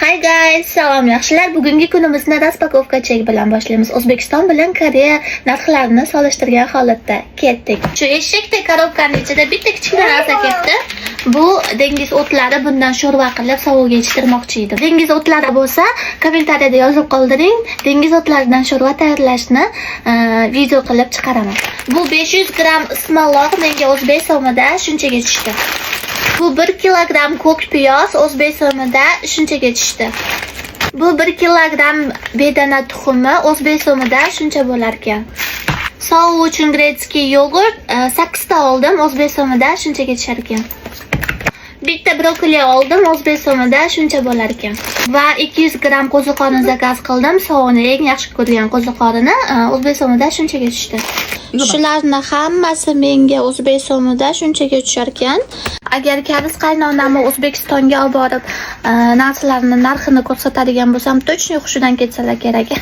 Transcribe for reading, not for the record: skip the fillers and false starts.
Hi guys, salom yaxshilar. Bugungi kunimizni raspakovka chek bilan boshlaymiz. O'zbekiston bilan Koreya narxlarini solishtirgan holatda ketdik. Shu eshakdek korobkaning ichida bitta kichkina narsa ketdi. Bu dengiz o'tlari, bundan sho'rva qilib sovuqga yetishtirmoqchi edim. Dengiz o'tlari bo'lsa, kommentariyada yozib qoldiring. Dengiz o'tlaridan sho'rva tayyorlashni video qilib chiqaraman. Bu 500 gram ismaloq menga o'zbek so'mida shunchaga tushdi. Bu 1 kilogram ko'k piyoz o'zbek so'mida shunchaga tushdi. Bu 1 kilogram bedana tuxumi o'zbek so'mida shuncha bo'lar ekan. So'u uchun gretskiy yogurt 8 ta oldim, o'zbek so'mida shunchaga tushar ekan. Bitta brokoli oldim, o'zbek so'mida shuncha bo'lar ekan. Va 200 gram qo'ziqorin zakaz qildim. So'uni eng yaxshi ko'rgan qo'ziqorini o'zbek so'mida shunchaga tushdi. Shularni hammasi menga o'zbek so'mida shunchaga tushar ekan. Agar karis qaynonamni O'zbekistonga olib borib, narsalarning narxini ko'rsatadigan bo'lsam, точно hushidan ketsalar kerak.